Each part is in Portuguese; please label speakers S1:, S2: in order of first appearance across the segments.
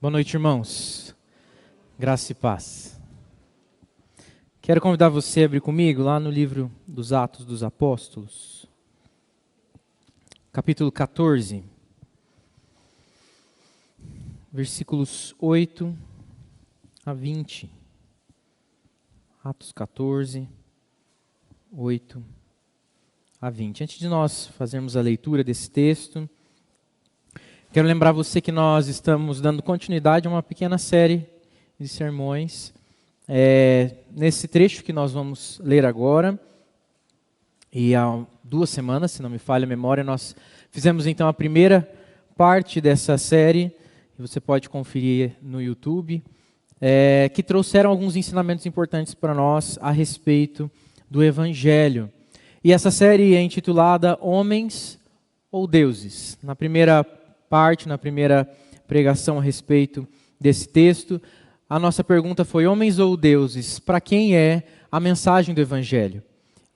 S1: Boa noite, irmãos. Graça e paz. Quero convidar você a abrir comigo lá no livro dos Atos dos Apóstolos, capítulo 14, versículos 8 a 20. Atos 14, 8 a 20. Antes de nós fazermos a leitura desse texto, quero lembrar você que nós estamos dando continuidade a uma pequena série de sermões. Nesse trecho que nós vamos ler agora, e há 2 semanas, se não me falha a memória, nós fizemos então a primeira parte dessa série, e você pode conferir no YouTube, que trouxeram alguns ensinamentos importantes para nós a respeito do Evangelho. E essa série é intitulada Homens ou Deuses? Na primeira parte, na primeira pregação a respeito desse texto, a nossa pergunta foi: homens ou deuses? Para quem é a mensagem do Evangelho?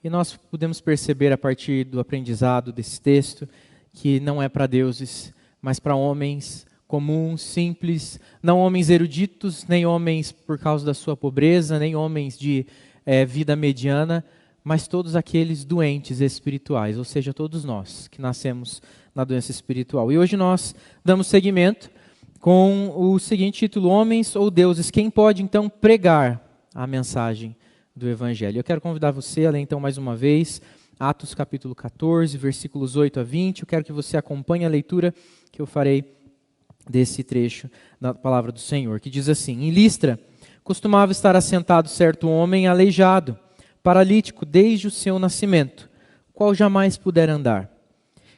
S1: E nós podemos perceber a partir do aprendizado desse texto que não é para deuses, mas para homens comuns, simples, não homens eruditos, nem homens por causa da sua pobreza, nem homens de vida mediana, mas todos aqueles doentes espirituais, ou seja, todos nós que nascemos na doença espiritual. E hoje nós damos seguimento com o seguinte título: Homens ou Deuses? Quem pode então pregar a mensagem do Evangelho? Eu quero convidar você a ler então mais uma vez Atos capítulo 14, versículos 8 a 20. Eu quero que você acompanhe a leitura que eu farei desse trecho da palavra do Senhor, que diz assim: Em Listra costumava estar assentado certo homem aleijado, paralítico desde o seu nascimento, qual jamais pudera andar.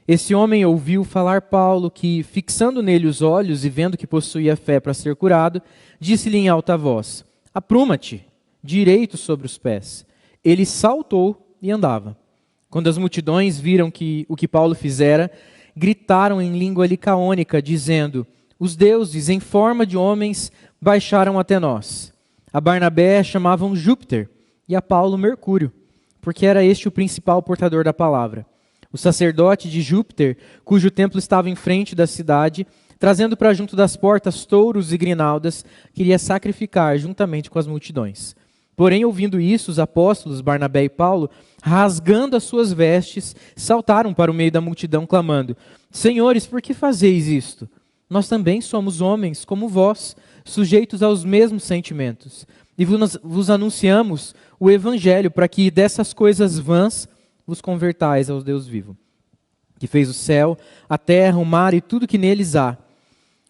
S1: Esse homem ouviu falar Paulo, que, fixando nele os olhos e vendo que possuía fé para ser curado, disse-lhe em alta voz: Apruma-te, direito sobre os pés. Ele saltou e andava. Quando as multidões viram o que Paulo fizera, gritaram em língua licaônica, dizendo: Os deuses, em forma de homens, baixaram até nós. A Barnabé chamavam Júpiter e a Paulo Mercúrio, porque era este o principal portador da palavra. O sacerdote de Júpiter, cujo templo estava em frente da cidade, trazendo para junto das portas touros e grinaldas, queria sacrificar juntamente com as multidões. Porém, ouvindo isso, os apóstolos, Barnabé e Paulo, rasgando as suas vestes, saltaram para o meio da multidão, clamando: Senhores, por que fazeis isto? Nós também somos homens, como vós, sujeitos aos mesmos sentimentos. E vos anunciamos o Evangelho, para que dessas coisas vãs vos convertais ao Deus vivo, que fez o céu, a terra, o mar e tudo que neles há,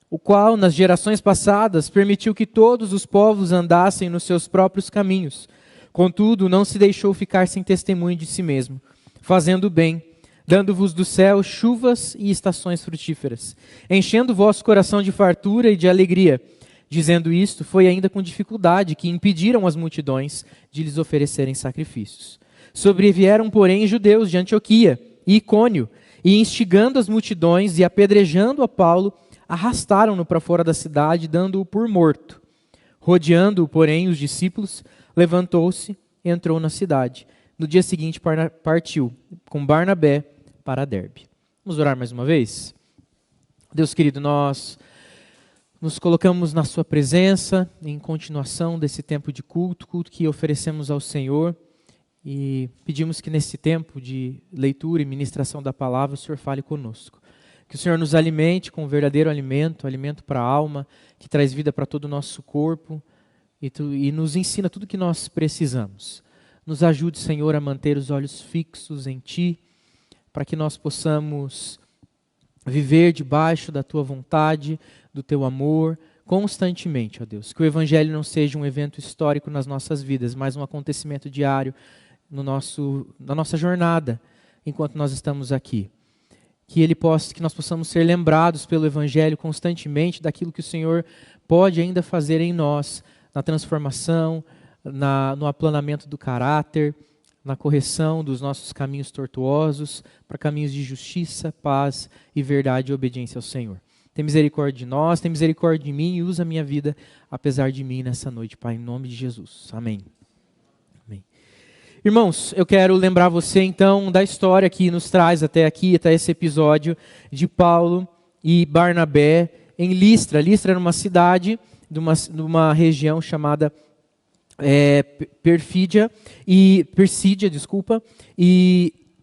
S1: o qual, nas gerações passadas, permitiu que todos os povos andassem nos seus próprios caminhos. Contudo, não se deixou ficar sem testemunho de si mesmo, fazendo o bem, dando-vos do céu chuvas e estações frutíferas, enchendo o vosso coração de fartura e de alegria. Dizendo isto, foi ainda com dificuldade que impediram as multidões de lhes oferecerem sacrifícios. Sobrevieram, porém, judeus de Antioquia e Icônio, e instigando as multidões e apedrejando a Paulo, arrastaram-no para fora da cidade, dando-o por morto. Rodeando-o, porém, os discípulos, levantou-se e entrou na cidade. No dia seguinte partiu com Barnabé para Derbe. Vamos orar mais uma vez? Deus querido, nós nos colocamos na sua presença, em continuação desse tempo de culto que oferecemos ao Senhor, e pedimos que nesse tempo de leitura e ministração da palavra, o Senhor fale conosco. Que o Senhor nos alimente com o verdadeiro alimento, alimento para a alma, que traz vida para todo o nosso corpo, e nos ensina tudo o que nós precisamos. Nos ajude, Senhor, a manter os olhos fixos em Ti, para que nós possamos viver debaixo da Tua vontade, do Teu amor, constantemente, ó Deus. Que o Evangelho não seja um evento histórico nas nossas vidas, mas um acontecimento diário na nossa jornada, enquanto nós estamos aqui. Que nós possamos ser lembrados pelo Evangelho constantemente daquilo que o Senhor pode ainda fazer em nós, na transformação, no aplanamento do caráter, na correção dos nossos caminhos tortuosos, para caminhos de justiça, paz e verdade e obediência ao Senhor. Tem misericórdia de nós, tem misericórdia de mim e usa a minha vida apesar de mim nessa noite, Pai, em nome de Jesus. Amém. Amém. Irmãos, eu quero lembrar você então da história que nos traz até aqui, até esse episódio de Paulo e Barnabé em Listra. Listra era uma cidade de uma região chamada Persídia, e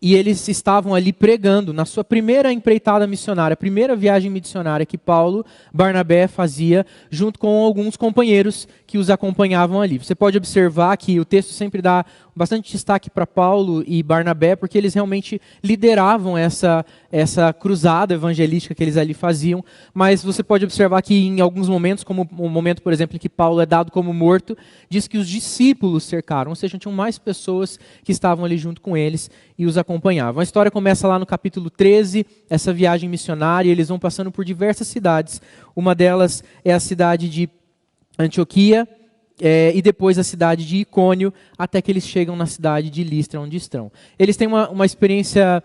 S1: eles estavam ali pregando na sua primeira empreitada missionária, a primeira viagem missionária que Paulo, Barnabé fazia, junto com alguns companheiros que os acompanhavam ali. Você pode observar que o texto sempre dá bastante destaque para Paulo e Barnabé, porque eles realmente lideravam essa cruzada evangelística que eles ali faziam, mas você pode observar que em alguns momentos, como o momento, por exemplo, em que Paulo é dado como morto, diz que os discípulos cercaram, ou seja, tinham mais pessoas que estavam ali junto com eles e os acompanhavam. A história começa lá no capítulo 13, essa viagem missionária, eles vão passando por diversas cidades. Uma delas é a cidade de Antioquia, e depois a cidade de Icônio, até que eles chegam na cidade de Listra, onde estão. Eles têm uma experiência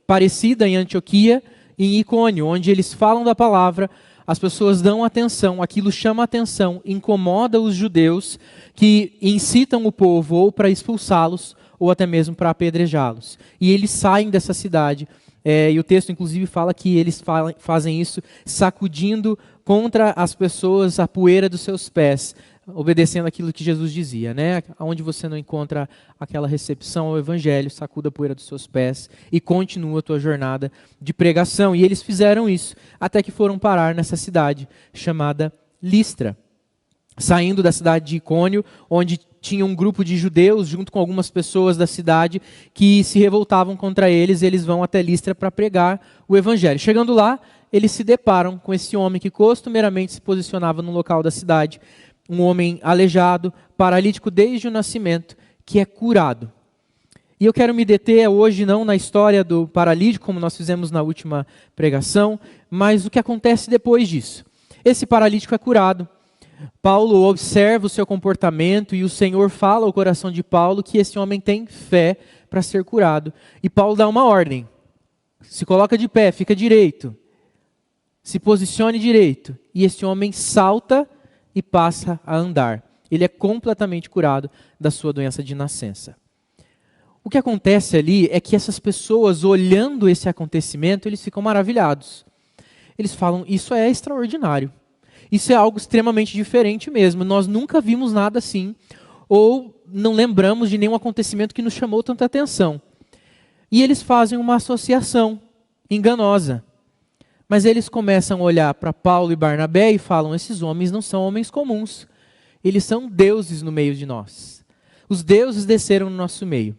S1: parecida em Antioquia e em Icônio, onde eles falam da palavra, as pessoas dão atenção, aquilo chama atenção, incomoda os judeus que incitam o povo ou para expulsá-los ou até mesmo para apedrejá-los. E eles saem dessa cidade, e o texto inclusive fala que eles fazem isso sacudindo contra as pessoas a poeira dos seus pés, obedecendo aquilo que Jesus dizia, né? Onde você não encontra aquela recepção ao evangelho, sacuda a poeira dos seus pés e continua a tua jornada de pregação. E eles fizeram isso, até que foram parar nessa cidade chamada Listra. Saindo da cidade de Icônio, onde tinha um grupo de judeus, junto com algumas pessoas da cidade, que se revoltavam contra eles, e eles vão até Listra para pregar o evangelho. Chegando lá, eles se deparam com esse homem que costumeiramente se posicionava no local da cidade, um homem aleijado, paralítico desde o nascimento, que é curado. E eu quero me deter hoje não na história do paralítico, como nós fizemos na última pregação, mas o que acontece depois disso. Esse paralítico é curado. Paulo observa o seu comportamento e o Senhor fala ao coração de Paulo que esse homem tem fé para ser curado. E Paulo dá uma ordem. Se coloca de pé, fica direito. Se posicione direito. E esse homem salta e passa a andar. Ele é completamente curado da sua doença de nascença. O que acontece ali é que essas pessoas, olhando esse acontecimento, eles ficam maravilhados. Eles falam, isso é extraordinário. Isso é algo extremamente diferente mesmo. Nós nunca vimos nada assim, ou não lembramos de nenhum acontecimento que nos chamou tanta atenção. E eles fazem uma associação enganosa. Mas eles começam a olhar para Paulo e Barnabé e falam, esses homens não são homens comuns. Eles são deuses no meio de nós. Os deuses desceram no nosso meio.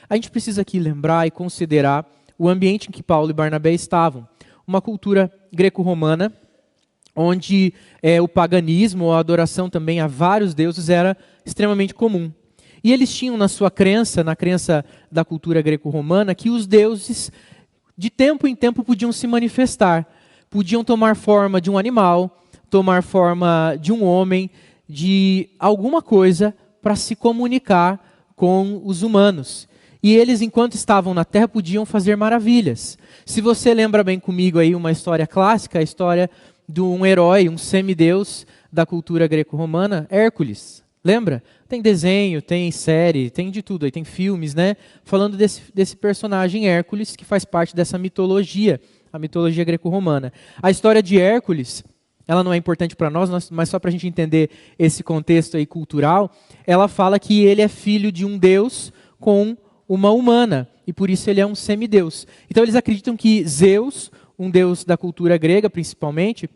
S1: A gente precisa aqui lembrar e considerar o ambiente em que Paulo e Barnabé estavam. Uma cultura greco-romana, onde o paganismo ou a adoração também a vários deuses era extremamente comum. E eles tinham na sua crença, na crença da cultura greco-romana, que os deuses de tempo em tempo podiam se manifestar. Podiam tomar forma de um animal, tomar forma de um homem, de alguma coisa para se comunicar com os humanos. E eles, enquanto estavam na terra, podiam fazer maravilhas. Se você lembra bem comigo aí uma história clássica, a história de um herói, um semideus da cultura greco-romana, Hércules. Lembra? Tem desenho, tem série, tem de tudo, aí tem filmes, né? Falando desse personagem Hércules, que faz parte dessa mitologia, a mitologia greco-romana. A história de Hércules, ela não é importante para nós, mas só para a gente entender esse contexto aí cultural, ela fala que ele é filho de um deus com uma humana, e por isso ele é um semideus. Então eles acreditam que Zeus, um deus da cultura grega principalmente,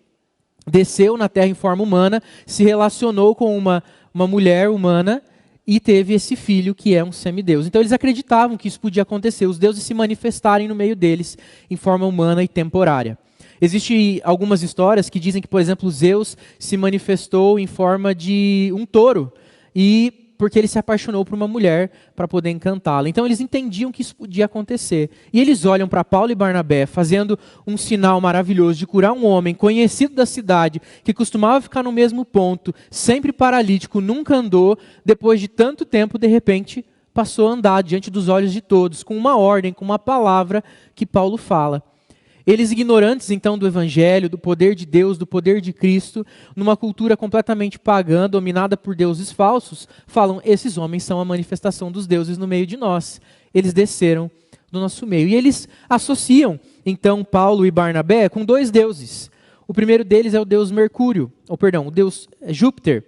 S1: desceu na terra em forma humana, se relacionou com uma mulher humana e teve esse filho que é um semideus. Então eles acreditavam que isso podia acontecer, os deuses se manifestarem no meio deles em forma humana e temporária. Existem algumas histórias que dizem que, por exemplo, Zeus se manifestou em forma de um touro, e porque ele se apaixonou por uma mulher para poder encantá-la. Então eles entendiam que isso podia acontecer. E eles olham para Paulo e Barnabé fazendo um sinal maravilhoso de curar um homem conhecido da cidade, que costumava ficar no mesmo ponto, sempre paralítico, nunca andou, depois de tanto tempo, de repente, passou a andar diante dos olhos de todos, com uma ordem, com uma palavra que Paulo fala. Eles, ignorantes então do Evangelho, do poder de Deus, do poder de Cristo, numa cultura completamente pagã, dominada por deuses falsos, falam, esses homens são a manifestação dos deuses no meio de nós. Eles desceram do nosso meio. E eles associam, então, Paulo e Barnabé com dois deuses. O primeiro deles é o deus Mercúrio, o deus Júpiter,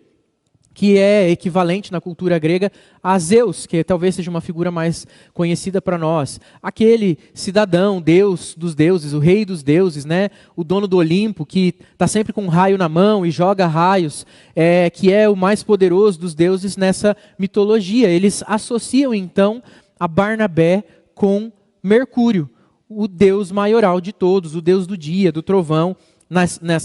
S1: que é equivalente na cultura grega a Zeus, que talvez seja uma figura mais conhecida para nós. Aquele cidadão, deus dos deuses, o rei dos deuses, né? O dono do Olimpo, que está sempre com um raio na mão e joga raios, que é o mais poderoso dos deuses nessa mitologia. Eles associam então a Barnabé com Mercúrio, o deus maioral de todos, o deus do dia, do trovão,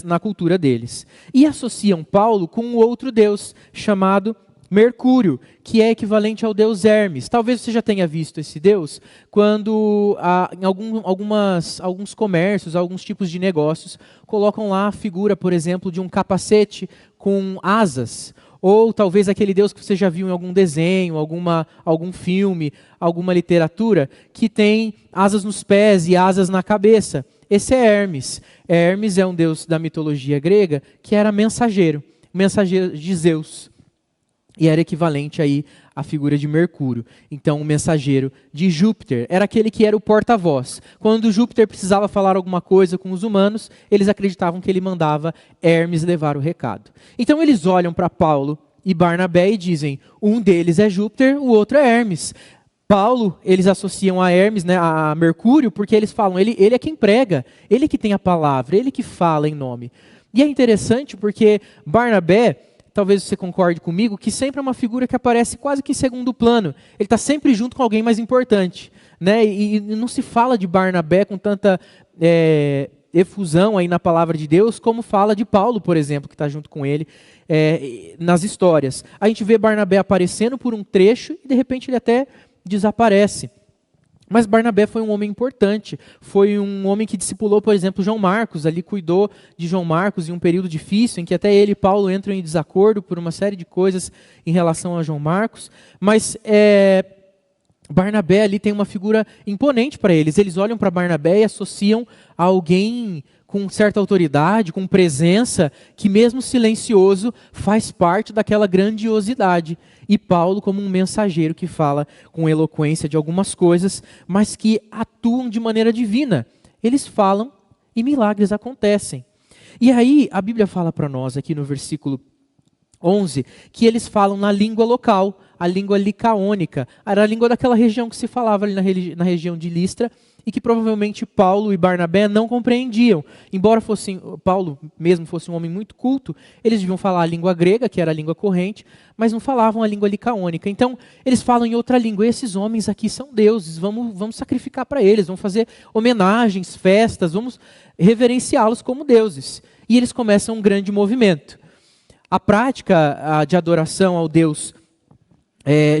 S1: na cultura deles. E associam Paulo com um outro deus, chamado Mercúrio, que é equivalente ao deus Hermes. Talvez você já tenha visto esse deus quando em alguns comércios, alguns tipos de negócios, colocam lá a figura, por exemplo, de um capacete com asas. Ou talvez aquele deus que você já viu em algum desenho, algum filme, alguma literatura, que tem asas nos pés e asas na cabeça. Esse é Hermes. Hermes é um deus da mitologia grega que era mensageiro de Zeus. E era equivalente aí à figura de Mercúrio. Então, o mensageiro de Júpiter era aquele que era o porta-voz. Quando Júpiter precisava falar alguma coisa com os humanos, eles acreditavam que ele mandava Hermes levar o recado. Então, eles olham para Paulo e Barnabé e dizem, um deles é Júpiter, o outro é Hermes. Paulo, eles associam a Hermes, né, a Mercúrio, porque eles falam, ele é quem prega, ele que tem a palavra, ele que fala em nome. E é interessante porque Barnabé, talvez você concorde comigo, que sempre é uma figura que aparece quase que em segundo plano. Ele está sempre junto com alguém mais importante, né? E não se fala de Barnabé com tanta efusão aí na palavra de Deus, como fala de Paulo, por exemplo, que está junto com ele nas histórias. A gente vê Barnabé aparecendo por um trecho e de repente ele até desaparece. Mas Barnabé foi um homem importante, foi um homem que discipulou, por exemplo, João Marcos, ali cuidou de João Marcos em um período difícil, em que até ele e Paulo entram em desacordo por uma série de coisas em relação a João Marcos, mas Barnabé ali tem uma figura imponente para eles. Eles olham para Barnabé e associam a alguém com certa autoridade, com presença, que mesmo silencioso faz parte daquela grandiosidade. E Paulo como um mensageiro que fala com eloquência de algumas coisas, mas que atuam de maneira divina. Eles falam e milagres acontecem. E aí a Bíblia fala para nós aqui no versículo 11, que eles falam na língua local, a língua licaônica. Era a língua daquela região que se falava ali na região de Listra, e que provavelmente Paulo e Barnabé não compreendiam. Embora Paulo mesmo fosse um homem muito culto, eles deviam falar a língua grega, que era a língua corrente, mas não falavam a língua licaônica. Então, eles falam em outra língua. E esses homens aqui são deuses, vamos sacrificar para eles, vamos fazer homenagens, festas, vamos reverenciá-los como deuses. E eles começam um grande movimento. A prática de adoração ao deus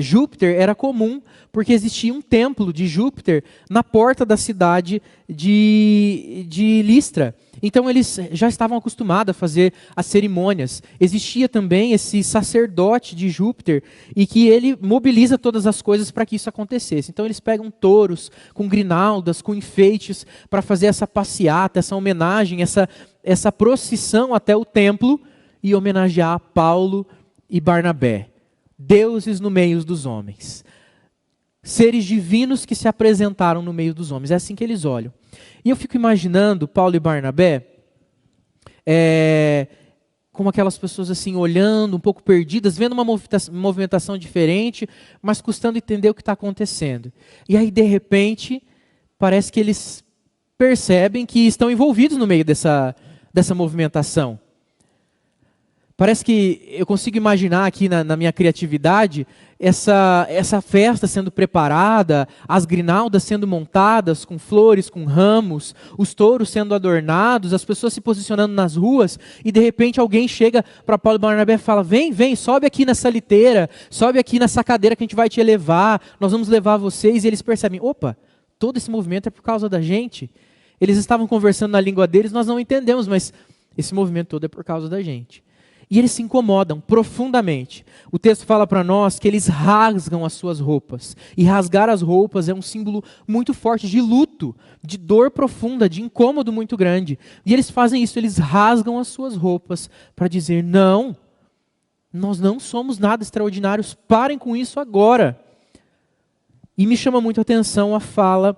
S1: Júpiter era comum, porque existia um templo de Júpiter na porta da cidade de Listra. Então eles já estavam acostumados a fazer as cerimônias. Existia também esse sacerdote de Júpiter, e que ele mobiliza todas as coisas para que isso acontecesse. Então eles pegam touros com grinaldas, com enfeites, para fazer essa passeata, essa homenagem, essa procissão até o templo, e homenagear Paulo e Barnabé. Deuses no meio dos homens. Seres divinos que se apresentaram no meio dos homens. É assim que eles olham. E eu fico imaginando Paulo e Barnabé como aquelas pessoas assim, olhando, um pouco perdidas, vendo uma movimentação diferente, mas custando entender o que está acontecendo. E aí, de repente, parece que eles percebem que estão envolvidos no meio dessa movimentação. Parece que eu consigo imaginar aqui na minha criatividade essa festa sendo preparada, as grinaldas sendo montadas com flores, com ramos, os touros sendo adornados, as pessoas se posicionando nas ruas, e de repente alguém chega para Paulo e Barnabé e fala, vem, sobe aqui nessa liteira, sobe aqui nessa cadeira que a gente vai te elevar, nós vamos levar vocês. E eles percebem, opa, todo esse movimento é por causa da gente. Eles estavam conversando na língua deles, nós não entendemos, mas esse movimento todo é por causa da gente. E eles se incomodam profundamente. O texto fala para nós que eles rasgam as suas roupas. E rasgar as roupas é um símbolo muito forte de luto, de dor profunda, de incômodo muito grande. E eles fazem isso, eles rasgam as suas roupas para dizer, não, nós não somos nada extraordinários, parem com isso agora. E me chama muito a atenção a fala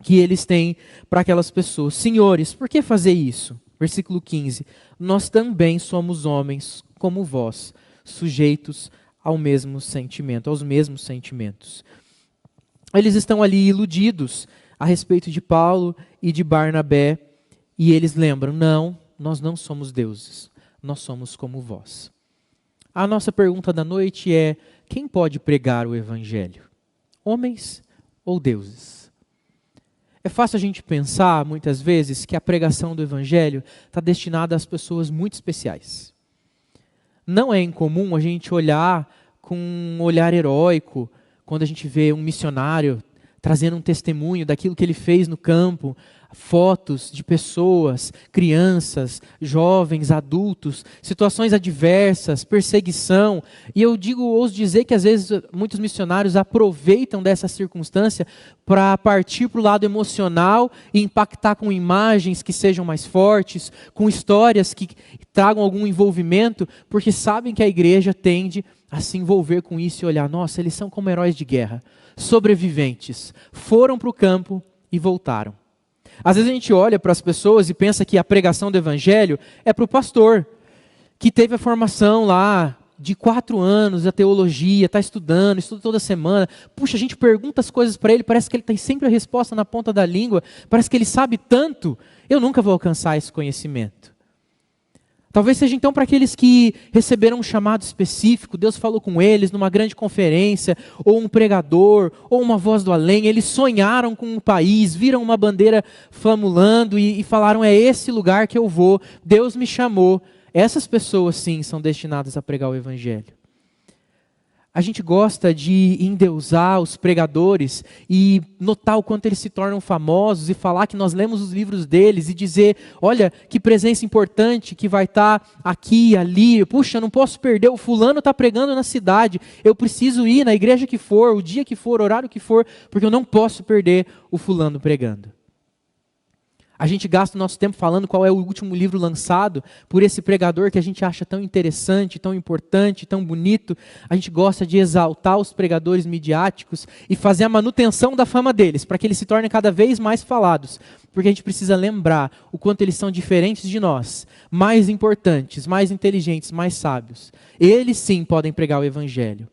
S1: que eles têm para aquelas pessoas. Senhores, por que fazer isso? Versículo 15. Nós também somos homens como vós, sujeitos ao mesmo sentimento, aos mesmos sentimentos. Eles estão ali iludidos a respeito de Paulo e de Barnabé, e eles lembram, não, nós não somos deuses, nós somos como vós. A nossa pergunta da noite é, quem pode pregar o evangelho? Homens ou deuses? É fácil a gente pensar, muitas vezes, que a pregação do evangelho está destinada às pessoas muito especiais. Não é incomum a gente olhar com um olhar heróico, quando a gente vê um missionário trazendo um testemunho daquilo que ele fez no campo, fotos de pessoas, crianças, jovens, adultos, situações adversas, perseguição. E eu ouso dizer que às vezes muitos missionários aproveitam dessa circunstância para partir para o lado emocional e impactar com imagens que sejam mais fortes, com histórias que tragam algum envolvimento, porque sabem que a igreja tende a se envolver com isso e olhar, nossa, eles são como heróis de guerra, sobreviventes, foram para o campo e voltaram. Às vezes a gente olha para as pessoas e pensa que a pregação do evangelho é para o pastor, que teve a formação lá de 4 anos, a teologia, está estudando, estuda toda semana. Puxa, a gente pergunta as coisas para ele, parece que ele tem sempre a resposta na ponta da língua, parece que ele sabe tanto, eu nunca vou alcançar esse conhecimento. Talvez seja então para aqueles que receberam um chamado específico, Deus falou com eles numa grande conferência, ou um pregador, ou uma voz do além, eles sonharam com um país, viram uma bandeira flamulando e falaram, é esse lugar que eu vou, Deus me chamou. Essas pessoas sim são destinadas a pregar o evangelho. A gente gosta de endeusar os pregadores e notar o quanto eles se tornam famosos e falar que nós lemos os livros deles e dizer, olha que presença importante que vai estar aqui, ali, puxa, não posso perder, o fulano está pregando na cidade, eu preciso ir na igreja que for, o dia que for, o horário que for, porque eu não posso perder o fulano pregando. A gente gasta o nosso tempo falando qual é o último livro lançado por esse pregador que a gente acha tão interessante, tão importante, tão bonito. A gente gosta de exaltar os pregadores midiáticos e fazer a manutenção da fama deles, para que eles se tornem cada vez mais falados. Porque a gente precisa lembrar o quanto eles são diferentes de nós, mais importantes, mais inteligentes, mais sábios. Eles sim podem pregar o evangelho.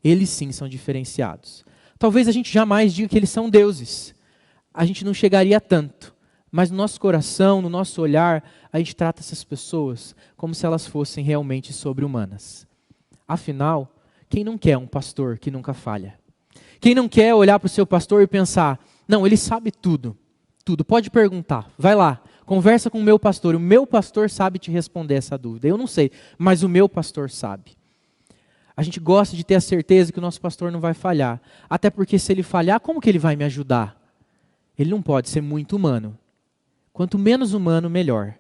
S1: Eles sim são diferenciados. Talvez a gente jamais diga que eles são deuses. A gente não chegaria a tanto. Mas no nosso coração, no nosso olhar, a gente trata essas pessoas como se elas fossem realmente sobre-humanas. Afinal, quem não quer um pastor que nunca falha? Quem não quer olhar para o seu pastor e pensar, não, ele sabe tudo, pode perguntar, vai lá, conversa com o meu pastor sabe te responder essa dúvida. Eu não sei, mas o meu pastor sabe. A gente gosta de ter a certeza que o nosso pastor não vai falhar, até porque se ele falhar, como que ele vai me ajudar? Ele não pode ser muito humano. Quanto menos humano, melhor.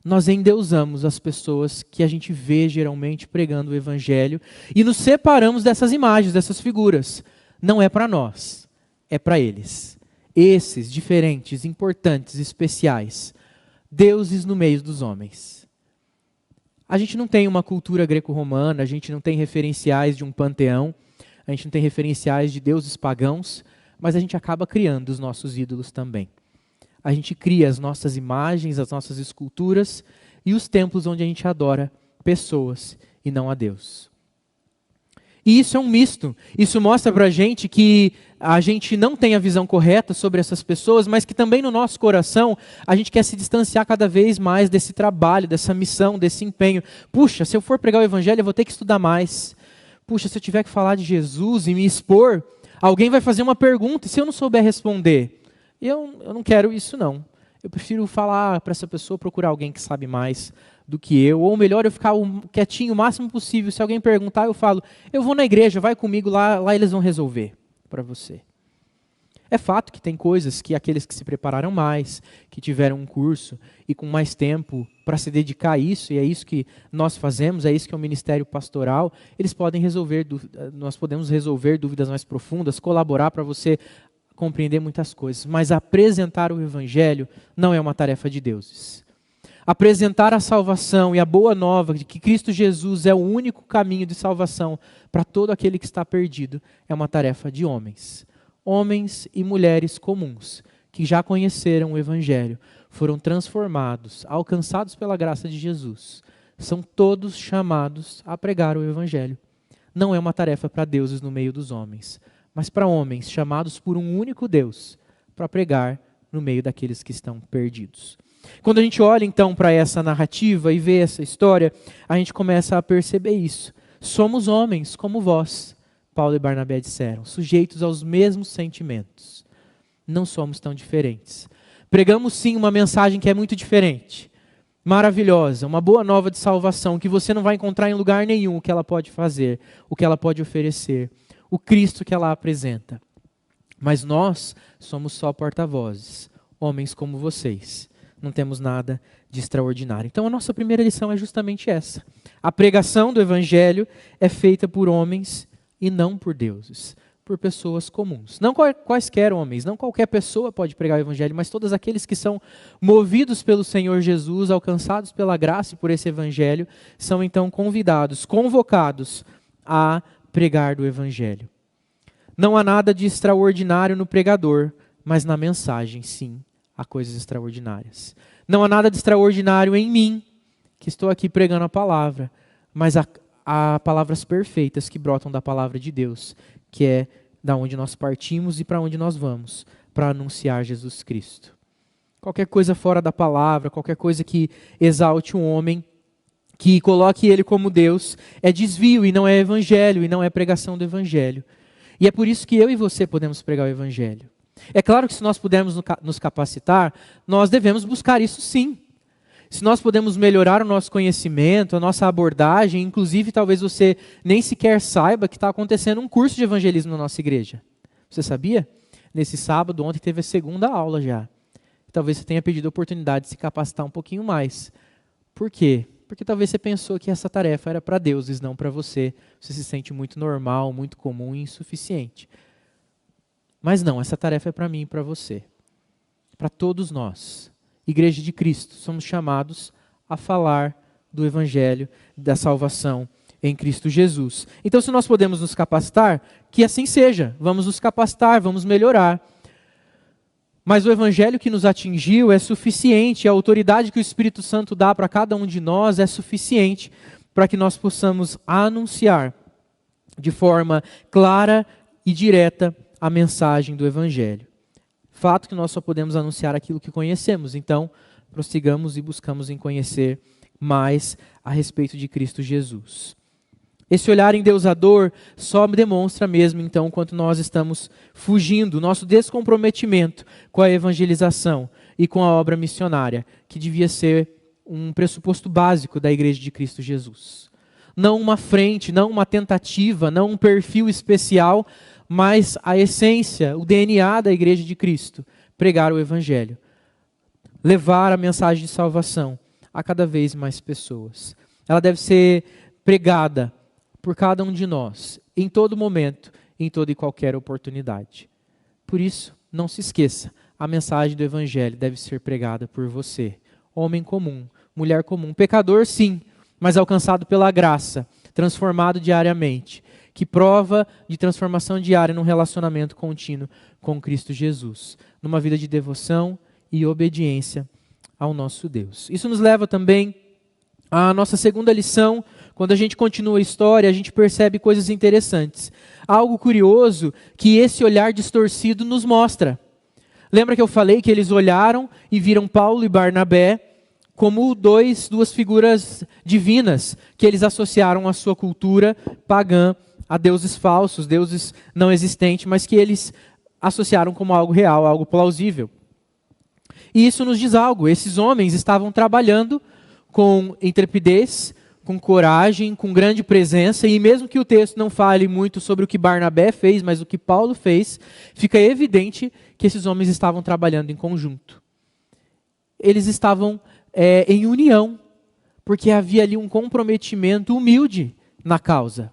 S1: Nós endeusamos as pessoas que a gente vê geralmente pregando o evangelho e nos separamos dessas imagens, dessas figuras. Não é para nós, é para eles. Esses diferentes, importantes, especiais, deuses no meio dos homens. A gente não tem uma cultura greco-romana, a gente não tem referenciais de um panteão, a gente não tem referenciais de deuses pagãos, mas a gente acaba criando os nossos ídolos também. A gente cria as nossas imagens, as nossas esculturas e os templos onde a gente adora pessoas e não a Deus. E isso é um misto. Isso mostra para a gente que a gente não tem a visão correta sobre essas pessoas, mas que também no nosso coração a gente quer se distanciar cada vez mais desse trabalho, dessa missão, desse empenho. Puxa, se eu for pregar o evangelho eu vou ter que estudar mais. Puxa, se eu tiver que falar de Jesus e me expor, alguém vai fazer uma pergunta e se eu não souber responder... Eu não quero isso não. Eu prefiro falar para essa pessoa, procurar alguém que sabe mais do que eu. Ou melhor, eu ficar quietinho o máximo possível. Se alguém perguntar, eu falo, eu vou na igreja, vai comigo, lá eles vão resolver para você. É fato que tem coisas que aqueles que se prepararam mais, que tiveram um curso e com mais tempo para se dedicar a isso, e é isso que nós fazemos, é isso que é o ministério pastoral, eles podem resolver, nós podemos resolver dúvidas mais profundas, colaborar para você compreender muitas coisas, mas apresentar o evangelho não é uma tarefa de deuses. Apresentar a salvação e a boa nova de que Cristo Jesus é o único caminho de salvação para todo aquele que está perdido é uma tarefa de homens. Homens e mulheres comuns que já conheceram o evangelho, foram transformados, alcançados pela graça de Jesus, são todos chamados a pregar o Evangelho. Não é uma tarefa para deuses no meio dos homens, mas para homens chamados por um único Deus, para pregar no meio daqueles que estão perdidos. Quando a gente olha então para essa narrativa e vê essa história, a gente começa a perceber isso. Somos homens como vós, Paulo e Barnabé disseram, sujeitos aos mesmos sentimentos. Não somos tão diferentes. Pregamos sim uma mensagem que é muito diferente, maravilhosa, uma boa nova de salvação, que você não vai encontrar em lugar nenhum o que ela pode fazer, o que ela pode oferecer, o Cristo que ela apresenta. Mas nós somos só porta-vozes, homens como vocês. Não temos nada de extraordinário. Então a nossa primeira lição é justamente essa. A pregação do Evangelho é feita por homens e não por deuses, por pessoas comuns. Não quaisquer homens, não qualquer pessoa pode pregar o Evangelho, mas todos aqueles que são movidos pelo Senhor Jesus, alcançados pela graça e por esse Evangelho, são então convidados, convocados a pregar do Evangelho. Não há nada de extraordinário no pregador, mas na mensagem, sim, há coisas extraordinárias. Não há nada de extraordinário em mim, que estou aqui pregando a palavra, mas há palavras perfeitas que brotam da palavra de Deus, que é da onde nós partimos e para onde nós vamos, para anunciar Jesus Cristo. Qualquer coisa fora da palavra, qualquer coisa que exalte um homem, que coloque ele como Deus, é desvio e não é evangelho, e não é pregação do evangelho. E é por isso que eu e você podemos pregar o evangelho. É claro que se nós pudermos nos capacitar, nós devemos buscar isso sim. Se nós podemos melhorar o nosso conhecimento, a nossa abordagem, inclusive talvez você nem sequer saiba que está acontecendo um curso de evangelismo na nossa igreja. Você sabia? Nesse sábado, ontem teve a segunda aula já. Talvez você tenha pedido a oportunidade de se capacitar um pouquinho mais. Por quê? Porque talvez você pensou que essa tarefa era para deuses, não para você. Você se sente muito normal, muito comum e insuficiente. Mas não, essa tarefa é para mim e para você. Para todos nós. Igreja de Cristo, somos chamados a falar do Evangelho, da salvação em Cristo Jesus. Então, se nós podemos nos capacitar, que assim seja. Vamos nos capacitar, vamos melhorar. Mas o Evangelho que nos atingiu é suficiente, a autoridade que o Espírito Santo dá para cada um de nós é suficiente para que nós possamos anunciar de forma clara e direta a mensagem do Evangelho. Fato que nós só podemos anunciar aquilo que conhecemos, então prossigamos e buscamos em conhecer mais a respeito de Cristo Jesus. Esse olhar endeusador só demonstra mesmo, então, quanto nós estamos fugindo, nosso descomprometimento com a evangelização e com a obra missionária, que devia ser um pressuposto básico da Igreja de Cristo Jesus. Não uma frente, não uma tentativa, não um perfil especial, mas a essência, o DNA da Igreja de Cristo, pregar o Evangelho. Levar a mensagem de salvação a cada vez mais pessoas. Ela deve ser pregada por cada um de nós, em todo momento, em toda e qualquer oportunidade. Por isso, não se esqueça, a mensagem do Evangelho deve ser pregada por você, homem comum, mulher comum, pecador sim, mas alcançado pela graça, transformado diariamente, que prova de transformação diária num relacionamento contínuo com Cristo Jesus, numa vida de devoção e obediência ao nosso Deus. Isso nos leva também à nossa segunda lição. Quando a gente continua a história, a gente percebe coisas interessantes. Algo curioso que esse olhar distorcido nos mostra. Lembra que eu falei que eles olharam e viram Paulo e Barnabé como duas figuras divinas que eles associaram à sua cultura pagã, a deuses falsos, deuses não existentes, mas que eles associaram como algo real, algo plausível. E isso nos diz algo. Esses homens estavam trabalhando com intrepidez, com coragem, com grande presença, e mesmo que o texto não fale muito sobre o que Barnabé fez, mas o que Paulo fez, fica evidente que esses homens estavam trabalhando em conjunto. Eles estavam em união, porque havia ali um comprometimento humilde na causa.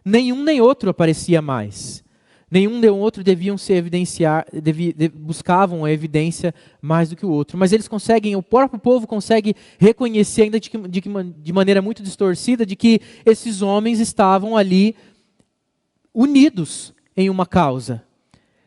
S1: Nenhum nem outro aparecia mais. Nenhum nem outro deviam se evidenciar, buscavam a evidência mais do que o outro. Mas eles conseguem, o próprio povo consegue reconhecer, ainda de maneira muito distorcida, de que esses homens estavam ali unidos em uma causa.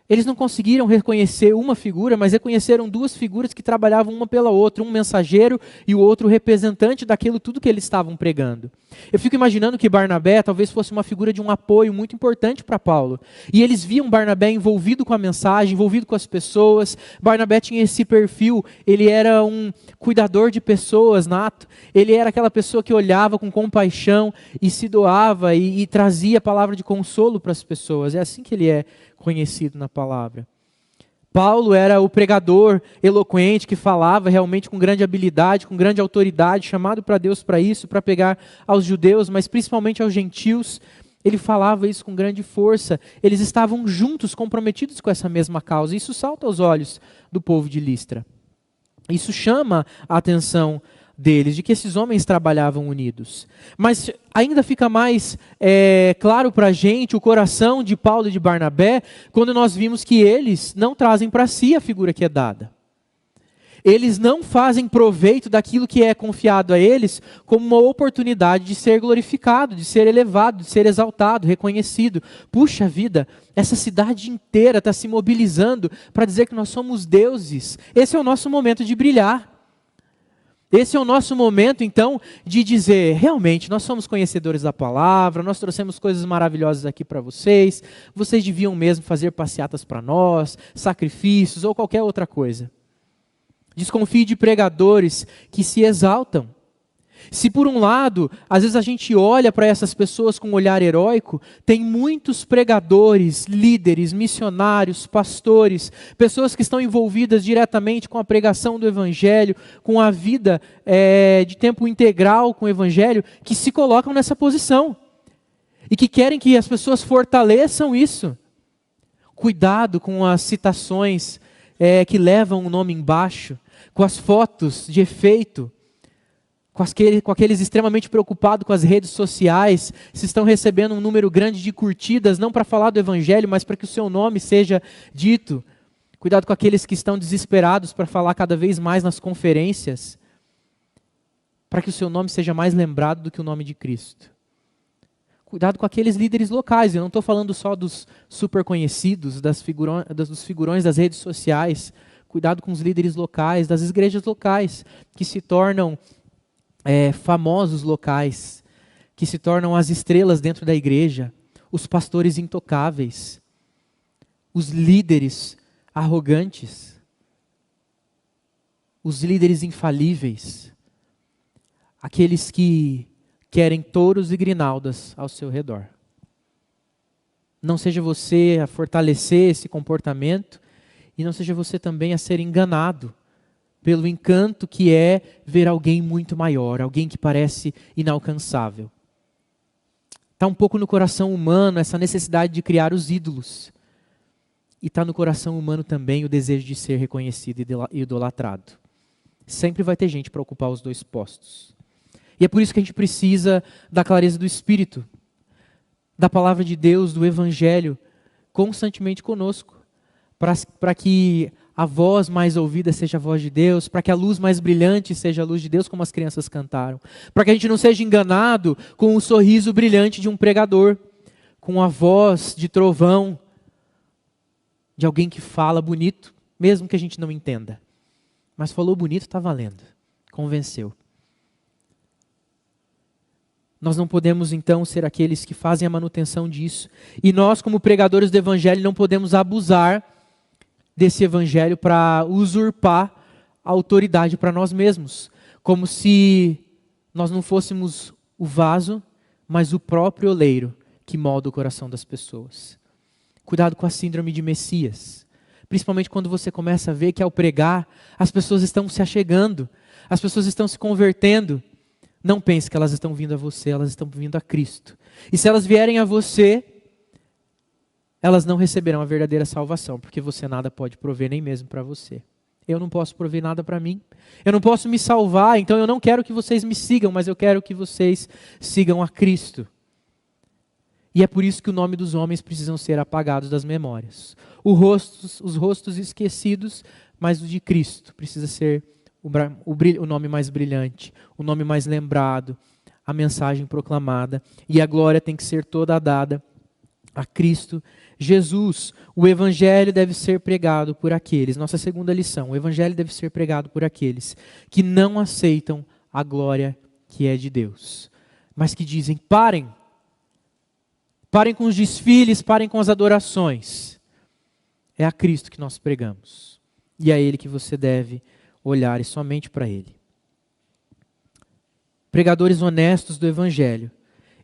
S1: Eles não conseguiram reconhecer uma figura, mas reconheceram duas figuras que trabalhavam uma pela outra, um mensageiro e o outro representante daquilo tudo que eles estavam pregando. Eu fico imaginando que Barnabé talvez fosse uma figura de um apoio muito importante para Paulo. E eles viam Barnabé envolvido com a mensagem, envolvido com as pessoas. Barnabé tinha esse perfil, ele era um cuidador de pessoas nato. Ele era aquela pessoa que olhava com compaixão e se doava e trazia a palavra de consolo para as pessoas. É assim que ele é conhecido na palavra. Paulo era o pregador eloquente que falava realmente com grande habilidade, com grande autoridade, chamado para Deus para isso, para pegar aos judeus, mas principalmente aos gentios. Ele falava isso com grande força. Eles estavam juntos, comprometidos com essa mesma causa. Isso salta aos olhos do povo de Listra. Isso chama a atenção deles, de que esses homens trabalhavam unidos. Mas ainda fica mais claro para a gente o coração de Paulo e de Barnabé, quando nós vimos que eles não trazem para si a figura que é dada. Eles não fazem proveito daquilo que é confiado a eles como uma oportunidade de ser glorificado, de ser elevado, de ser exaltado, reconhecido. Puxa vida, essa cidade inteira está se mobilizando para dizer que nós somos deuses. Esse é o nosso momento de brilhar. Esse é o nosso momento, então, de dizer, realmente, nós somos conhecedores da palavra, nós trouxemos coisas maravilhosas aqui para vocês, vocês deviam mesmo fazer passeatas para nós, sacrifícios ou qualquer outra coisa. Desconfie de pregadores que se exaltam. Se por um lado, às vezes a gente olha para essas pessoas com um olhar heróico, tem muitos pregadores, líderes, missionários, pastores, pessoas que estão envolvidas diretamente com a pregação do Evangelho, com a vida de tempo integral com o Evangelho, que se colocam nessa posição e que querem que as pessoas fortaleçam isso. Cuidado com as citações que levam o nome embaixo, com as fotos de efeito, com aqueles extremamente preocupados com as redes sociais, se estão recebendo um número grande de curtidas, não para falar do Evangelho, mas para que o seu nome seja dito. Cuidado com aqueles que estão desesperados para falar cada vez mais nas conferências, para que o seu nome seja mais lembrado do que o nome de Cristo. Cuidado com aqueles líderes locais, eu não estou falando só dos super conhecidos, dos figurões das redes sociais. Cuidado com os líderes locais, das igrejas locais, que se tornam famosos locais, que se tornam as estrelas dentro da igreja, os pastores intocáveis, os líderes arrogantes, os líderes infalíveis, aqueles que querem touros e grinaldas ao seu redor. Não seja você a fortalecer esse comportamento e não seja você também a ser enganado pelo encanto que é ver alguém muito maior, alguém que parece inalcançável. Está um pouco no coração humano essa necessidade de criar os ídolos. E está no coração humano também o desejo de ser reconhecido e idolatrado. Sempre vai ter gente para ocupar os dois postos. E é por isso que a gente precisa da clareza do Espírito, da palavra de Deus, do Evangelho, constantemente conosco, para que a voz mais ouvida seja a voz de Deus, para que a luz mais brilhante seja a luz de Deus, como as crianças cantaram. Para que a gente não seja enganado com o sorriso brilhante de um pregador, com a voz de trovão de alguém que fala bonito, mesmo que a gente não entenda. Mas falou bonito, está valendo. Convenceu. Nós não podemos, então, ser aqueles que fazem a manutenção disso. E nós, como pregadores do Evangelho, não podemos abusar desse Evangelho para usurpar a autoridade para nós mesmos. Como se nós não fôssemos o vaso, mas o próprio oleiro que molda o coração das pessoas. Cuidado com a síndrome de Messias. Principalmente quando você começa a ver que ao pregar, as pessoas estão se achegando, as pessoas estão se convertendo. Não pense que elas estão vindo a você, elas estão vindo a Cristo. E se elas vierem a você, elas não receberão a verdadeira salvação, porque você nada pode prover nem mesmo para você. Eu não posso prover nada para mim. Eu não posso me salvar, então eu não quero que vocês me sigam, mas eu quero que vocês sigam a Cristo. E é por isso que o nome dos homens precisam ser apagados das memórias. Os rostos esquecidos, mas o de Cristo precisa ser o nome mais brilhante, o nome mais lembrado, a mensagem proclamada. E a glória tem que ser toda dada a Cristo Jesus, o evangelho deve ser pregado por aqueles, nossa segunda lição, o evangelho deve ser pregado por aqueles que não aceitam a glória que é de Deus, mas que dizem: parem com os desfiles, parem com as adorações. É a Cristo que nós pregamos, e é a Ele que você deve olhar, e somente para Ele. Pregadores honestos do evangelho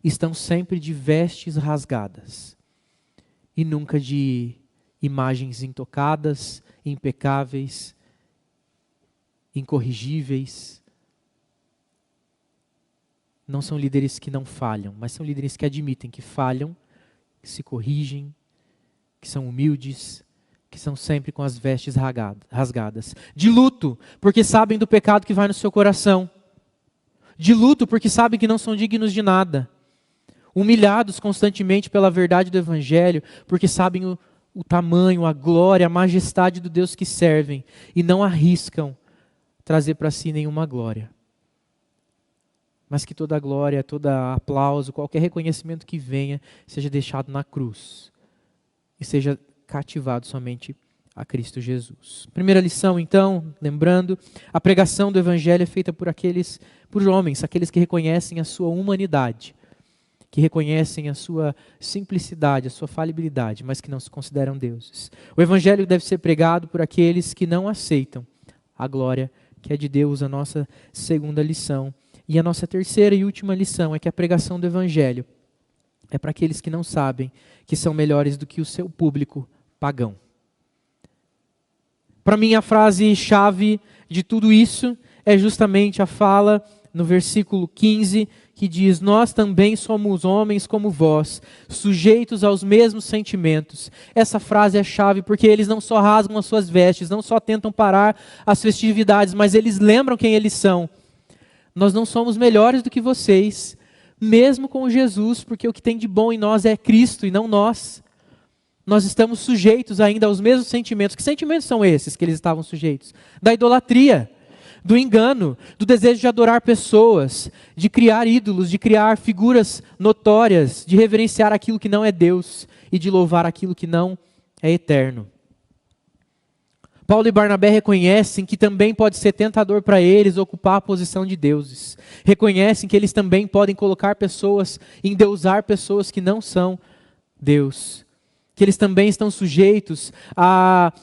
S1: estão sempre de vestes rasgadas, e nunca de imagens intocadas, impecáveis, incorrigíveis. Não são líderes que não falham, mas são líderes que admitem que falham, que se corrigem, que são humildes, que são sempre com as vestes rasgadas. De luto, porque sabem do pecado que vai no seu coração. De luto, porque sabem que não são dignos de nada. Humilhados constantemente pela verdade do evangelho, porque sabem o tamanho, a glória, a majestade do Deus que servem, e não arriscam trazer para si nenhuma glória. Mas que toda glória, todo aplauso, qualquer reconhecimento que venha, seja deixado na cruz, e seja cativado somente a Cristo Jesus. Primeira lição, então, lembrando, a pregação do evangelho é feita por homens, aqueles que reconhecem a sua humanidade, que reconhecem a sua simplicidade, a sua falibilidade, mas que não se consideram deuses. O evangelho deve ser pregado por aqueles que não aceitam a glória que é de Deus, a nossa segunda lição. E a nossa terceira e última lição é que a pregação do evangelho é para aqueles que não sabem que são melhores do que o seu público pagão. Para mim, a frase-chave de tudo isso é justamente a fala no versículo 15, que diz: nós também somos homens como vós, sujeitos aos mesmos sentimentos. Essa frase é chave porque eles não só rasgam as suas vestes, não só tentam parar as festividades, mas eles lembram quem eles são. Nós não somos melhores do que vocês, mesmo com Jesus, porque o que tem de bom em nós é Cristo e não nós. Nós estamos sujeitos ainda aos mesmos sentimentos. Que sentimentos são esses que eles estavam sujeitos? Da idolatria, do engano, do desejo de adorar pessoas, de criar ídolos, de criar figuras notórias, de reverenciar aquilo que não é Deus e de louvar aquilo que não é eterno. Paulo e Barnabé reconhecem que também pode ser tentador para eles ocupar a posição de deuses. Reconhecem que eles também podem colocar pessoas, endeusar pessoas que não são Deus. Que eles também estão sujeitos a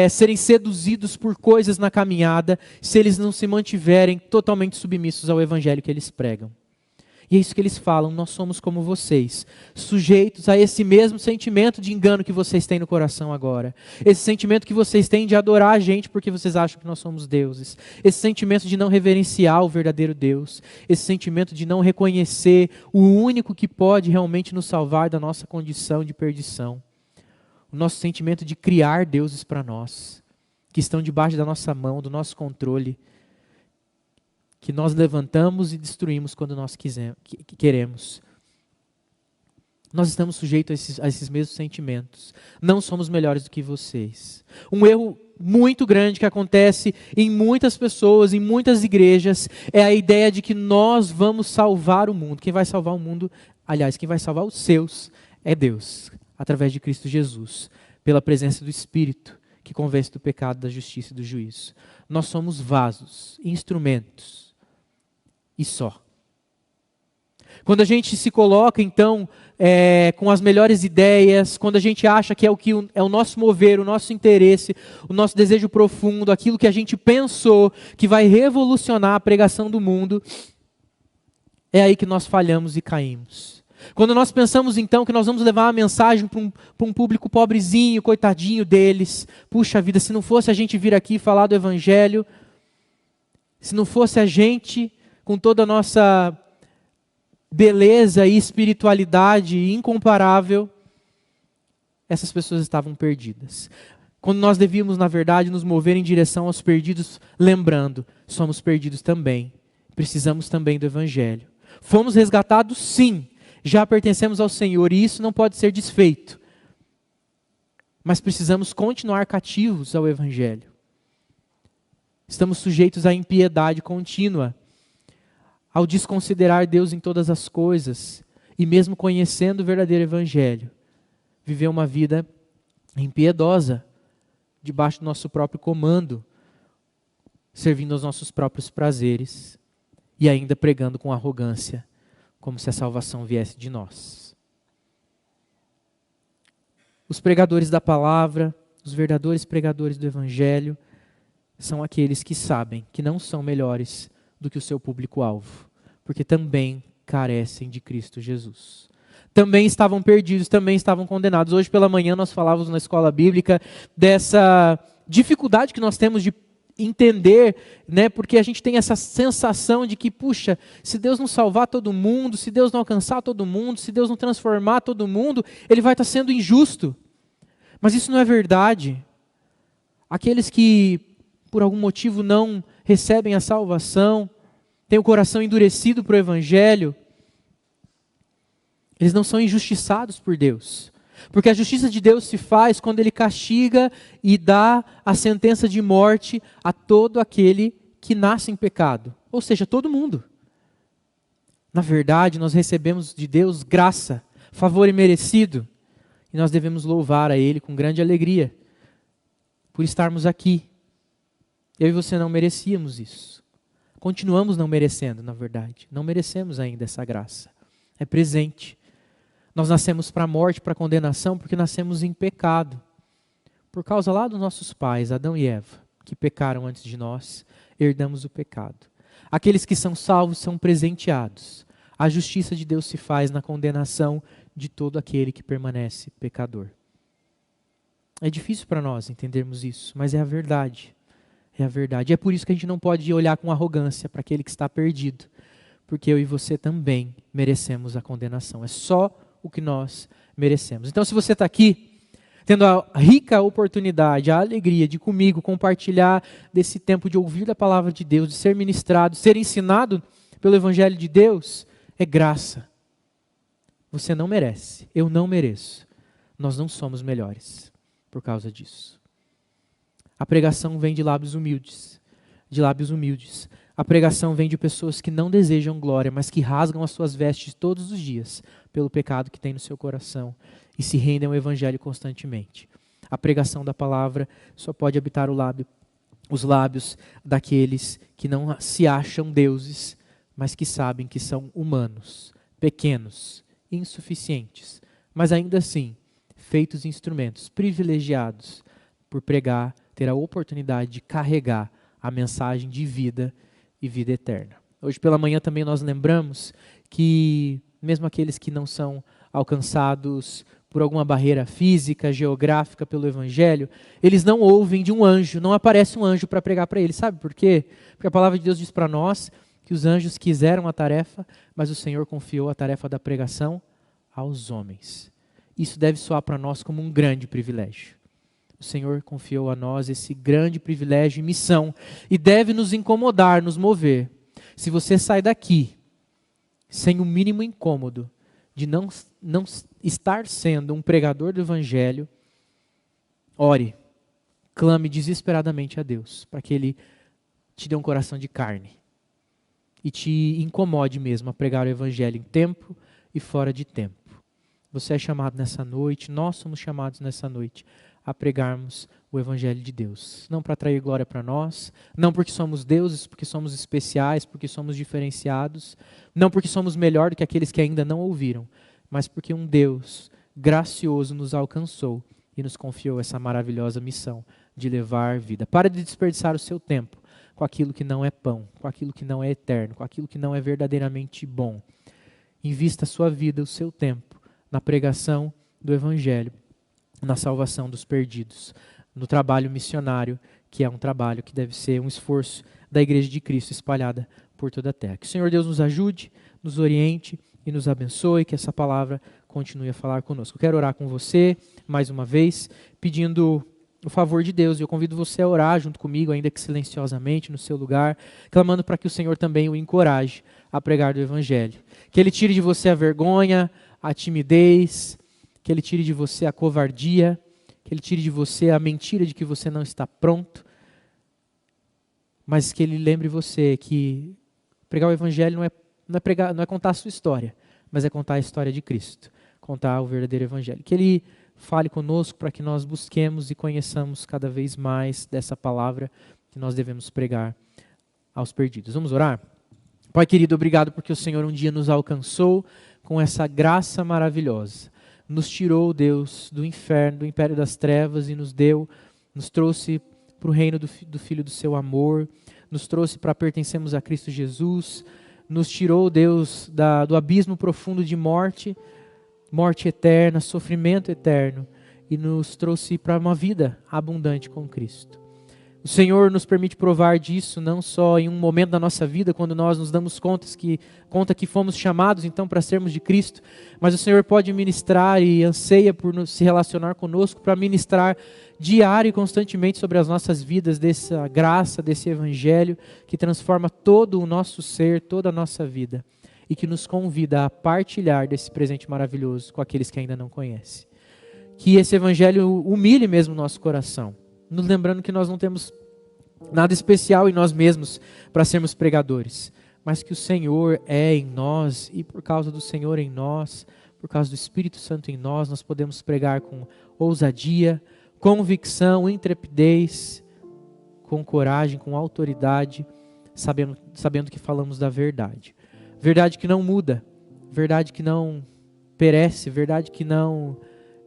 S1: serem seduzidos por coisas na caminhada, se eles não se mantiverem totalmente submissos ao evangelho que eles pregam. E é isso que eles falam: nós somos como vocês, sujeitos a esse mesmo sentimento de engano que vocês têm no coração agora. Esse sentimento que vocês têm de adorar a gente porque vocês acham que nós somos deuses. Esse sentimento de não reverenciar o verdadeiro Deus. Esse sentimento de não reconhecer o único que pode realmente nos salvar da nossa condição de perdição. O nosso sentimento de criar deuses para nós, que estão debaixo da nossa mão, do nosso controle, que nós levantamos e destruímos quando nós queremos. Nós estamos sujeitos a esses mesmos sentimentos. Não somos melhores do que vocês. Um erro muito grande que acontece em muitas pessoas, em muitas igrejas, é a ideia de que nós vamos salvar o mundo. Quem vai salvar o mundo, aliás, quem vai salvar os seus é Deus, através de Cristo Jesus, pela presença do Espírito, que convence do pecado, da justiça e do juízo. Nós somos vasos, instrumentos, e só. Quando a gente se coloca, então, com as melhores ideias, quando a gente acha que é o nosso mover, o nosso interesse, o nosso desejo profundo, aquilo que a gente pensou que vai revolucionar a pregação do mundo, é aí que nós falhamos e caímos. Quando nós pensamos, então, que nós vamos levar uma mensagem para um público pobrezinho, coitadinho deles, puxa vida, se não fosse a gente vir aqui falar do Evangelho, se não fosse a gente, com toda a nossa beleza e espiritualidade incomparável, essas pessoas estavam perdidas. Quando nós devíamos, na verdade, nos mover em direção aos perdidos, lembrando, somos perdidos também, precisamos também do Evangelho. Fomos resgatados, sim, já pertencemos ao Senhor e isso não pode ser desfeito. Mas precisamos continuar cativos ao Evangelho. Estamos sujeitos à impiedade contínua, ao desconsiderar Deus em todas as coisas, e mesmo conhecendo o verdadeiro Evangelho, viver uma vida impiedosa, debaixo do nosso próprio comando, servindo aos nossos próprios prazeres e ainda pregando com arrogância, como se a salvação viesse de nós. Os pregadores da palavra, os verdadeiros pregadores do Evangelho, são aqueles que sabem que não são melhores do que o seu público-alvo, porque também carecem de Cristo Jesus. Também estavam perdidos, também estavam condenados. Hoje pela manhã nós falávamos na escola bíblica dessa dificuldade que nós temos de entender, né, porque a gente tem essa sensação de que, puxa, se Deus não salvar todo mundo, se Deus não alcançar todo mundo, se Deus não transformar todo mundo, Ele vai estar sendo injusto. Mas isso não é verdade. Aqueles que por algum motivo não recebem a salvação, têm o coração endurecido para o Evangelho, eles não são injustiçados por Deus. Porque a justiça de Deus se faz quando Ele castiga e dá a sentença de morte a todo aquele que nasce em pecado. Ou seja, todo mundo. Na verdade, nós recebemos de Deus graça, favor imerecido. E nós devemos louvar a Ele com grande alegria por estarmos aqui. Eu e você não merecíamos isso. Continuamos não merecendo, na verdade. Não merecemos ainda essa graça. É presente. Nós nascemos para a morte, para a condenação, porque nascemos em pecado. Por causa lá dos nossos pais, Adão e Eva, que pecaram antes de nós, herdamos o pecado. Aqueles que são salvos são presenteados. A justiça de Deus se faz na condenação de todo aquele que permanece pecador. É difícil para nós entendermos isso, mas é a verdade. É a verdade. E é por isso que a gente não pode olhar com arrogância para aquele que está perdido, porque eu e você também merecemos a condenação. É só o que nós merecemos. Então, se você está aqui, tendo a rica oportunidade, a alegria de comigo compartilhar desse tempo de ouvir da palavra de Deus, de ser ministrado, ser ensinado pelo Evangelho de Deus, é graça. Você não merece, eu não mereço. Nós não somos melhores por causa disso. A pregação vem de lábios humildes, de lábios humildes. A pregação vem de pessoas que não desejam glória, mas que rasgam as suas vestes todos os dias pelo pecado que tem no seu coração e se rendem ao Evangelho constantemente. A pregação da palavra só pode habitar os lábios daqueles que não se acham deuses, mas que sabem que são humanos, pequenos, insuficientes, mas ainda assim feitos instrumentos privilegiados por pregar, ter a oportunidade de carregar a mensagem de vida e vida eterna. Hoje pela manhã também nós lembramos que mesmo aqueles que não são alcançados por alguma barreira física, geográfica pelo Evangelho, eles não ouvem de um anjo, não aparece um anjo para pregar para eles. Sabe por quê? Porque a palavra de Deus diz para nós que os anjos quiseram a tarefa, mas o Senhor confiou a tarefa da pregação aos homens. Isso deve soar para nós como um grande privilégio. O Senhor confiou a nós esse grande privilégio e missão e deve nos incomodar, nos mover. Se você sai daqui sem o mínimo incômodo de não estar sendo um pregador do Evangelho, ore, clame desesperadamente a Deus para que Ele te dê um coração de carne e te incomode mesmo a pregar o Evangelho em tempo e fora de tempo. Você é chamado nessa noite, nós somos chamados nessa noite a pregarmos o Evangelho de Deus. Não para trazer glória para nós, não porque somos deuses, porque somos especiais, porque somos diferenciados, não porque somos melhor do que aqueles que ainda não ouviram, mas porque um Deus gracioso nos alcançou e nos confiou essa maravilhosa missão de levar vida. Pare de desperdiçar o seu tempo com aquilo que não é pão, com aquilo que não é eterno, com aquilo que não é verdadeiramente bom. Invista a sua vida, o seu tempo, na pregação do Evangelho, na salvação dos perdidos, no trabalho missionário, que é um trabalho que deve ser um esforço da Igreja de Cristo espalhada por toda a terra. Que o Senhor Deus nos ajude, nos oriente e nos abençoe, que essa palavra continue a falar conosco. Eu quero orar com você, mais uma vez, pedindo o favor de Deus, e eu convido você a orar junto comigo, ainda que silenciosamente, no seu lugar, clamando para que o Senhor também o encoraje a pregar do Evangelho. Que Ele tire de você a vergonha, a timidez, que Ele tire de você a covardia, que Ele tire de você a mentira de que você não está pronto, mas que Ele lembre você que pregar o Evangelho não é contar a sua história, mas é contar a história de Cristo, contar o verdadeiro Evangelho. Que Ele Fale conosco para que nós busquemos e conheçamos cada vez mais dessa palavra que nós devemos pregar aos perdidos. Vamos orar? Pai querido, obrigado porque o Senhor um dia nos alcançou com essa graça maravilhosa. Nos tirou, Deus, do inferno, do império das trevas e nos trouxe para o reino do Filho do seu amor, nos trouxe para pertencermos a Cristo Jesus, nos tirou, Deus, do abismo profundo de morte eterna, sofrimento eterno, e nos trouxe para uma vida abundante com Cristo. O Senhor nos permite provar disso não só em um momento da nossa vida, quando nós nos damos conta que fomos chamados então para sermos de Cristo, mas o Senhor pode ministrar e anseia por se relacionar conosco, para ministrar diário e constantemente sobre as nossas vidas dessa graça, desse Evangelho que transforma todo o nosso ser, toda a nossa vida, e que nos convida a partilhar desse presente maravilhoso com aqueles que ainda não conhecem. Que esse Evangelho humilhe mesmo o nosso coração, nos lembrando que nós não temos nada especial em nós mesmos para sermos pregadores, mas que o Senhor é em nós, e por causa do Senhor em nós, por causa do Espírito Santo em nós podemos pregar com ousadia, convicção, intrepidez, com coragem, com autoridade, sabendo que falamos da verdade. Verdade que não muda, verdade que não perece, verdade que não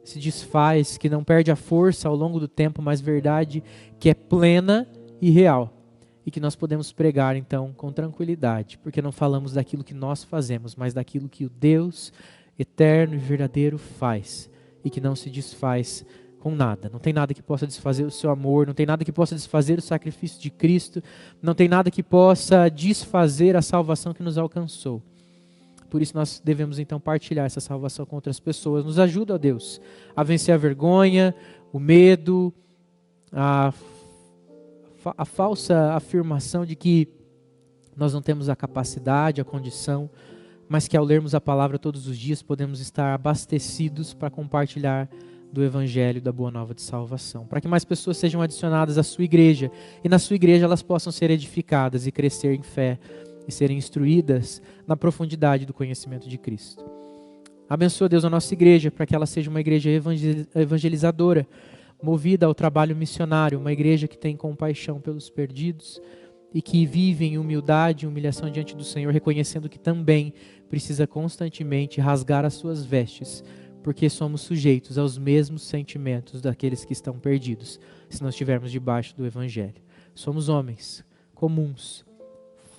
S1: se desfaz, que não perde a força ao longo do tempo, mas verdade que é plena e real. E que nós podemos pregar então com tranquilidade, porque não falamos daquilo que nós fazemos, mas daquilo que o Deus eterno e verdadeiro faz, e que não se desfaz com nada. Não tem nada que possa desfazer o seu amor, não tem nada que possa desfazer o sacrifício de Cristo, não tem nada que possa desfazer a salvação que nos alcançou. Por isso nós devemos então partilhar essa salvação com outras pessoas. Nos ajuda, ó Deus, a vencer a vergonha, o medo, a falsa afirmação de que nós não temos a capacidade, a condição, mas que ao lermos a palavra todos os dias podemos estar abastecidos para compartilhar do Evangelho, da Boa Nova de Salvação, para que mais pessoas sejam adicionadas à sua igreja, e na sua igreja elas possam ser edificadas e crescer em fé, e serem instruídas na profundidade do conhecimento de Cristo. Abençoa, Deus, a nossa igreja, para que ela seja uma igreja evangelizadora, movida ao trabalho missionário, uma igreja que tem compaixão pelos perdidos e que vive em humildade e humilhação diante do Senhor, reconhecendo que também precisa constantemente rasgar as suas vestes, porque somos sujeitos aos mesmos sentimentos daqueles que estão perdidos, se nós estivermos debaixo do Evangelho. Somos homens comuns,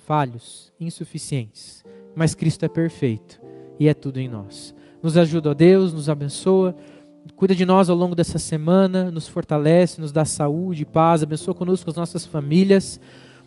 S1: falhos, insuficientes, mas Cristo é perfeito e é tudo em nós. Nos ajuda, ó Deus, nos abençoa, cuida de nós ao longo dessa semana, nos fortalece, nos dá saúde e paz, abençoa conosco as nossas famílias,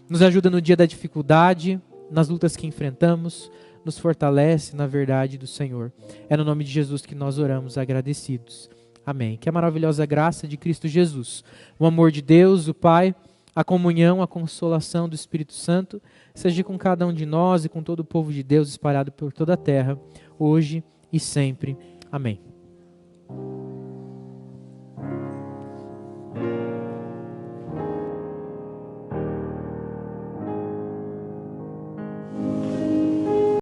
S1: nos ajuda no dia da dificuldade, nas lutas que enfrentamos, nos fortalece na verdade do Senhor. É no nome de Jesus que nós oramos agradecidos. Amém. Que a maravilhosa graça de Cristo Jesus, o amor de Deus, o Pai, a comunhão, a consolação do Espírito Santo, seja com cada um de nós e com todo o povo de Deus espalhado por toda a terra, hoje e sempre. Amém.